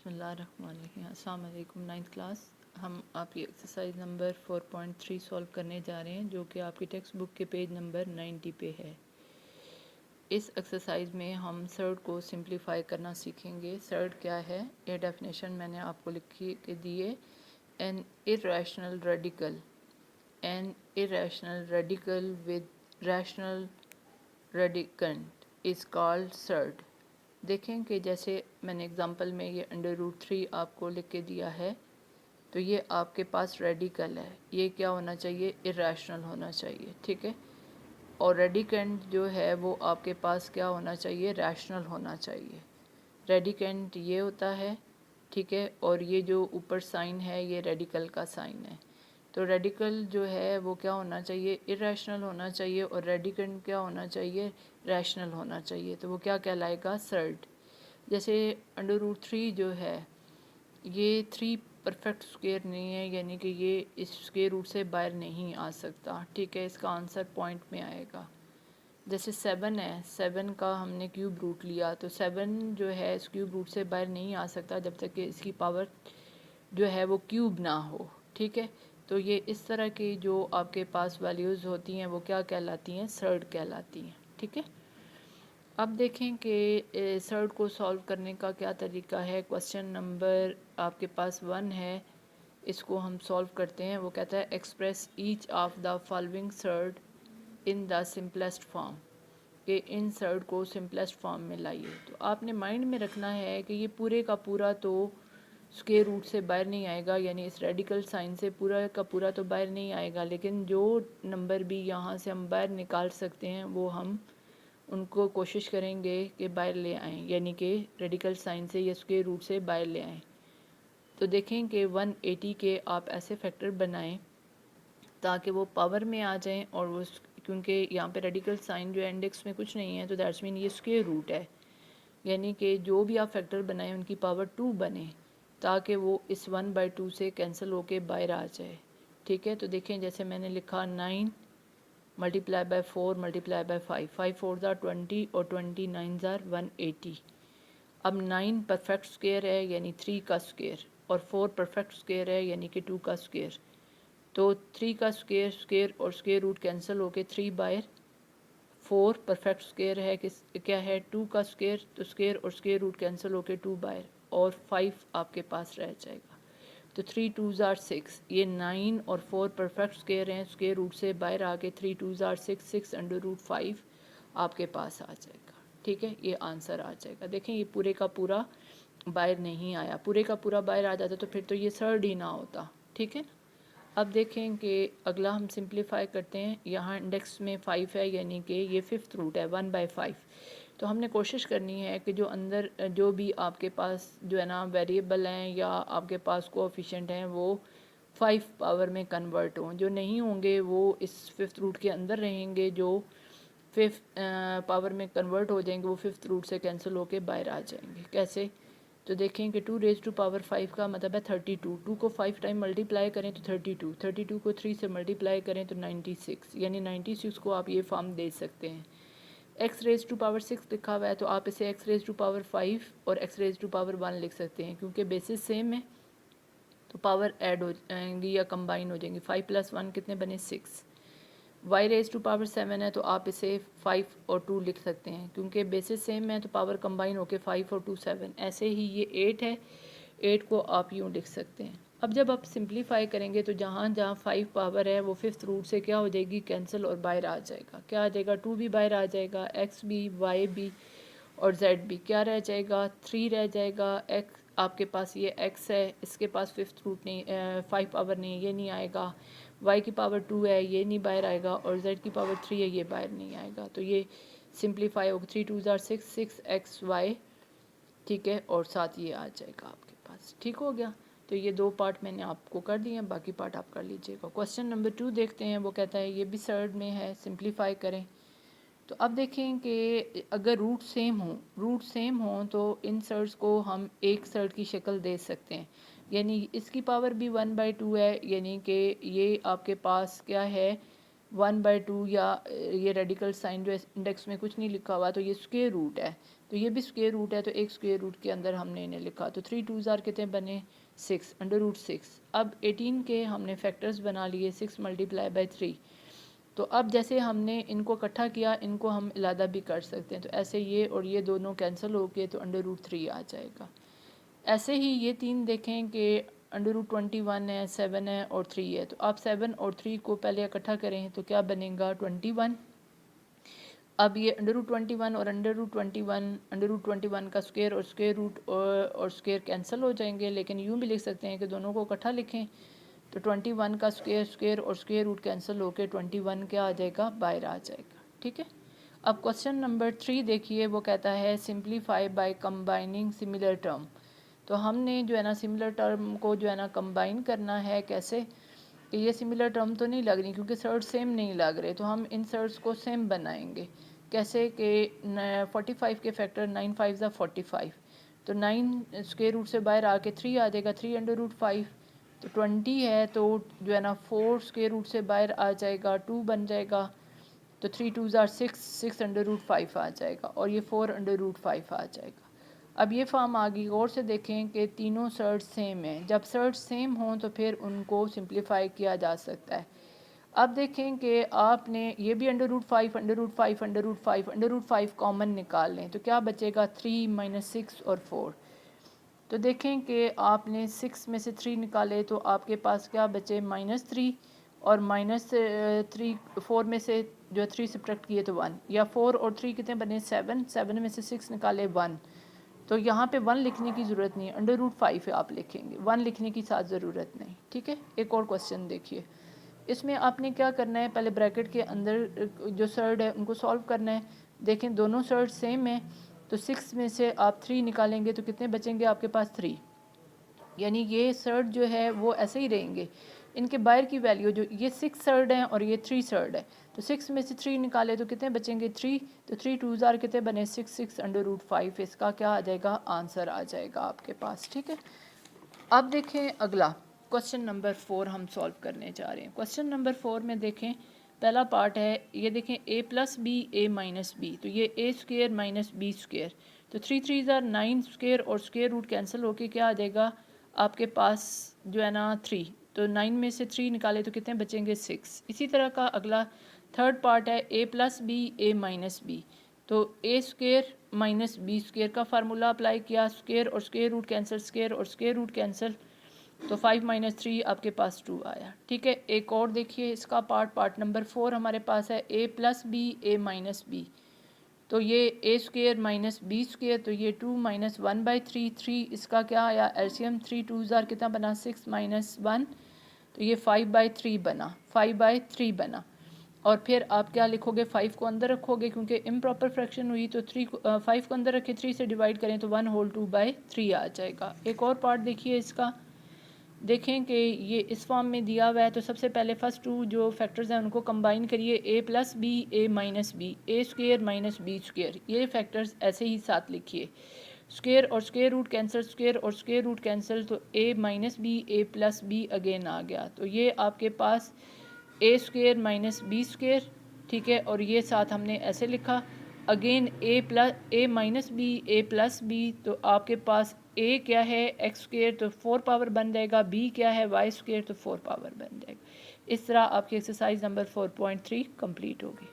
बिस्मिल्लाहिर्रहमानिर्रहीम। अस्सलाम वालेकुम। 9th क्लास हम आपकी एक्सरसाइज नंबर 4.3 सॉल्व करने जा रहे हैं जो कि आपकी टेक्स्ट बुक के पेज नंबर 90 पे है। इस एक्सरसाइज में हम सर्ड को सिंप्लीफाई करना सीखेंगे। सर्ड क्या है, ये डेफिनेशन मैंने आपको लिखी के दिए। An irrational radical with rational radicand is called surd. देखें कि जैसे मैंने एग्जांपल में ये √3 आपको लिख के दिया है, तो ये आपके पास रेडिकल है, ये क्या होना चाहिए, इरेशनल होना चाहिए, ठीक है। और रेडिकेंट जो है वो आपके पास क्या होना चाहिए, रैशनल होना चाहिए। रेडिकेंट ये होता है, ठीक है, और ये जो ऊपर साइन है ये रेडिकल का साइन है। तो रेडिकल जो है वो क्या होना चाहिए, इरेशनल होना चाहिए, और रेडिकेंट क्या होना चाहिए, रैशनल होना चाहिए। तो वो क्या कहलाएगा, सर्ड। जैसे √3 जो है ये 3 परफेक्ट स्क्वायर नहीं है, यानी कि ये इस स्क्वायर रूट से बाहर नहीं आ सकता, ठीक है। इसका आंसर पॉइंट में आएगा। जैसे 7 है, 7 का हमने क्यूब रूट लिया, तो 7 जो है इस क्यूब रूट से बाहर नहीं आ सकता जब तक कि इसकी पावर जो है वो क्यूब ना हो, ठीक है। तो ये इस तरह की जो आपके पास वैल्यूज़ होती हैं वो क्या कहलाती हैं, सर्ड कहलाती हैं, ठीक है। अब देखें कि सर्ड को सॉल्व करने का क्या तरीका है। क्वेश्चन नंबर आपके पास 1 है, इसको हम सॉल्व करते हैं। वो कहता है express each of the following surd in the simplest form, कि इन सर्ड को सिंपलेस्ट फॉर्म में लाइए। तो आपने माइंड में रखना है कि ये पूरे का पूरा तो स्क्वायर रूट से बाहर नहीं आएगा, यानी इस रेडिकल साइन से पूरा का पूरा तो बाहर नहीं आएगा, लेकिन जो नंबर भी यहाँ से हम बाहर निकाल सकते हैं वो हम उनको कोशिश करेंगे कि बाहर ले आएँ, यानी कि रेडिकल साइन से या स्क्वायर रूट से बाहर ले आएँ। तो देखें कि 180 के आप ऐसे फैक्टर बनाएं ताकि वो पावर में आ जाएं, और वो क्योंकि यहाँ पे रेडिकल साइन जो है इंडेक्स में कुछ नहीं है, तो दैट्स मीन ये स्क्वायर रूट है, यानी कि जो भी आप फैक्टर बनाएं उनकी पावर 2 बने, ताकि वो इस 1/2 से कैंसिल होके बाहर आ जाए, ठीक है। तो देखें जैसे मैंने लिखा 9 मल्टीप्लाई बाय 4 मल्टीप्लाई बाय 5, 5 4 ज़ार 20 और 20 9 ज़ार 180। अब 9 परफेक्ट स्क्वायर है यानी 3 का स्क्वायर, और 4 परफेक्ट स्क्वायर है यानी कि 2 का स्क्वायर। तो 3 का स्क्वायर स्क्वायर और स्क्वायर रूट कैंसिल होके 3/4 परफेक्ट स्क्वायर है, किस क्या है, 2 का स्क्वायर, तो स्क्वायर और स्क्वायर रूट कैंसिल होके 2/, और 5 आपके पास रह जाएगा। तो 3 2 ज़ार 6, ये 9 और 4 परफेक्ट स्क्वायर हैं, स्क्वायर रूट से बाहर आके 3 2 ज़ार 6, 6√5 आपके पास आ जाएगा, ठीक है। ये आंसर आ जाएगा। देखें ये पूरे का पूरा बाहर नहीं आया, पूरे का पूरा बाहर आ जाता तो फिर तो ये सर्ड ही ना होता, ठीक है। अब देखें कि अगला हम सिंप्लीफाई करते हैं। यहाँ इंडेक्स में 5 है, यानी कि ये 5th रूट है 1/5। तो हमने कोशिश करनी है कि जो अंदर जो भी आपके पास जो है ना वेरिएबल हैं या आपके पास कोएफिशिएंट हैं वो 5 पावर में कन्वर्ट हों। जो नहीं होंगे वो इस 5th रूट के अंदर रहेंगे, जो 5th पावर में कन्वर्ट हो जाएंगे वो 5th रूट से कैंसिल होके बाहर आ जाएंगे। कैसे, तो देखें कि 2⁻5 का मतलब है 32। 2 को 5 टाइम मल्टीप्लाई करें तो 32, 32 को 3 से मल्टीप्लाई करें तो 96, यानी 96 को आप ये फॉर्म दे सकते हैं। x⁻6 लिखा हुआ है तो आप इसे x⁻5 और x⁻1 लिख सकते हैं, क्योंकि बेसिस सेम है तो पावर ऐड हो जाएंगी या कंबाइन हो जाएंगी। 5 + 1 कितने बने, 6। y⁻7 है तो आप इसे 5 और 2 लिख सकते हैं, क्योंकि बेसिस सेम है तो पावर कंबाइन होके 5 और 2 7। ऐसे ही ये 8 है, 8 को आप यूँ लिख सकते हैं। अब जब आप सिंप्लीफाई करेंगे तो जहाँ जहाँ 5 पावर है वो 5th रूट से क्या हो जाएगी, कैंसिल, और बाहर आ जाएगा। क्या आ जाएगा, 2 भी बाहर आ जाएगा, x भी, y भी और z भी। क्या रह जाएगा, 3 रह जाएगा। x आपके पास ये x है, इसके पास 5th रूट नहीं, 5 पावर नहीं है, ये नहीं आएगा। y की पावर 2 है, ये नहीं बाहर आएगा, और z की पावर 3 है, ये बाहर नहीं आएगा। तो ये सिंप्लीफाई होगा, 3 2 ज़ार 6, 6xy, ठीक है, और साथ ये आ जाएगा आपके पास, ठीक हो गया। तो ये 2 पार्ट मैंने आपको कर दिए हैं, बाकी पार्ट आप कर लीजिएगा। क्वेश्चन नंबर 2 देखते हैं। वो कहता है ये भी सर्ड में है, सिंप्लीफाई करें। तो अब देखें कि अगर रूट सेम हो तो इन सर्ड्स को हम एक सर्ड की शक्ल दे सकते हैं, यानी इसकी पावर भी 1/2 है, यानी कि ये आपके पास क्या है, 1/2 या ये रेडिकल साइन जो है इंडेक्स में कुछ नहीं लिखा हुआ तो ये स्क्वायर रूट है, तो ये भी स्क्वायर रूट है, तो एक स्क्वायर रूट के अंदर हमने इन्हें लिखा, तो 3 2 कितने बने 6 √6। अब 18 के हमने फैक्टर्स बना लिए 6 × 3। तो अब जैसे हमने इनको इकट्ठा किया, इनको हम इलादा भी कर सकते हैं, तो ऐसे ये और ये दोनों कैंसिल हो गए तो √3 आ जाएगा। ऐसे ही ये तीन देखें कि √21 है, 7 है और 3 है, तो आप 7 और 3 को पहले इकट्ठा करें तो क्या बनेगा 21। अब ये √21 और √21 का स्क्वायर और स्क्वायर रूट और स्क्वायर कैंसिल हो जाएंगे, लेकिन यूँ भी लिख सकते हैं कि दोनों को इकट्ठा लिखें तो 21 का स्क्वायर और स्क्वायर रूट कैंसिल होकर 21 क्या आ जाएगा, बाहर आ जाएगा। ठीक है। अब क्वेश्चन नंबर 3 देखिए, वो कहता है simplify by combining similar term. तो हमने जो है ना सिमिलर टर्म को जो है ना कंबाइन करना है, कैसे कि ये सिमिलर टर्म तो नहीं लग रही क्योंकि सर्ट सेम नहीं लग रहे, तो हम इन सर्ट्स को सेम बनाएंगे। कैसे कि 45 के फैक्टर 9 5 45, तो 9 स्क्वायर रूट से बाहर आके 3 आ जाएगा, 3 √5, तो 20 है तो जो है ना 4 स्क्वायर रूट से बाहर आ जाएगा, 2 बन जाएगा, तो 3 2 6 6 √5 आ जाएगा और ये 4 √5 आ जाएगा। अब ये फॉर्म आ गई, गौर से देखें कि तीनों सर्ट सेम हैं। जब सर्ट सेम हों तो फिर उनको सिंप्लीफाई किया जा सकता है। अब देखें कि आपने ये भी √5 √5 √5 √5 कॉमन निकाल लें तो क्या बचेगा 3 - 6 और 4। तो देखें कि आपने 6 में से 3 निकाले तो आपके पास क्या बचे -3 और -3 4 में से जो 3 सब्ट्रैक्ट किए तो 1, या 4 और 3 कितने बने 7, 7 में से 6 निकाले 1, तो यहाँ पे 1 लिखने की ज़रूरत नहीं है, √5 आप लिखेंगे, 1 लिखने की साथ ज़रूरत नहीं। ठीक है। एक और क्वेश्चन देखिए, इसमें आपने क्या करना है, पहले ब्रैकेट के अंदर जो सर्ड है उनको सॉल्व करना है। देखें दोनों सर्ड सेम है, तो 6 में से आप 3 निकालेंगे तो कितने बचेंगे आपके पास 3, यानी ये सर्ड जो है वो ऐसे ही रहेंगे। इनके बाहर की वैल्यू जो ये 6 सर्ड है और ये 3 सर्ड है, तो 6 में से 3 निकाले तो कितने बचेंगे 3, तो 3 2 कितने बने 6 6 √5, इसका क्या आ जाएगा, आंसर आ जाएगा आपके पास। ठीक है। अब देखें अगला क्वेश्चन नंबर 4 हम सॉल्व करने जा रहे हैं। क्वेश्चन नंबर 4 में देखें पहला पार्ट है, ये देखें a + b a - b, तो ये a square minus b square, तो 3 3 9 स्क्वायर और स्क्वायर रूट कैंसिल होके क्या आ जाएगा आपके पास जो है ना 3, तो 9 में से 3 निकाले तो कितने बचेंगे 6। इसी तरह का अगला थर्ड पार्ट है a + b a - b, तो a square minus B square का फार्मूला अप्लाई किया, स्क्वायर और स्क्वायर रूट कैंसिल, स्क्वायर और स्क्वायर रूट कैंसिल, तो 5 - 3 आपके पास 2 आया। ठीक है। एक और देखिए इसका पार्ट नंबर 4 हमारे पास है a + b a - b, तो ये a square minus B square, तो ये 2 - 1/3, 3 इसका क्या आया एलसीएम, 3 2 कितना बना 6 - 1, तो ये 5/3 बना, 5/3 बना। और फिर आप क्या लिखोगे 5 को अंदर रखोगे क्योंकि इम्प्रॉपर फ्रैक्शन हुई, तो 5 को अंदर रखे 3 से डिवाइड करें तो 1/2/3 आ जाएगा। एक और पार्ट देखिए इसका, देखें कि ये इस फॉर्म में दिया हुआ है, तो सबसे पहले फर्स्ट 2 जो फैक्टर्स हैं उनको कंबाइन करिए, a + b a - b, a square minus b square, ये फैक्टर्स ऐसे ही साथ लिखिए। स्क्वायर और स्क्वायर रूट कैंसिल, स्क्वायर और स्क्वायर रूट कैंसिल, तो a - b a + b again आ गया, तो ये आपके पास a square minus b square. ठीक है। और ये साथ हमने ऐसे लिखा again a - b a + b, तो आपके पास a क्या है x स्क्वायर, तो 4 पावर बन जाएगा, b क्या है y स्क्वायर, तो 4 पावर बन जाएगा। इस तरह आपकी एक्सरसाइज नंबर 4.3 कंप्लीट होगी।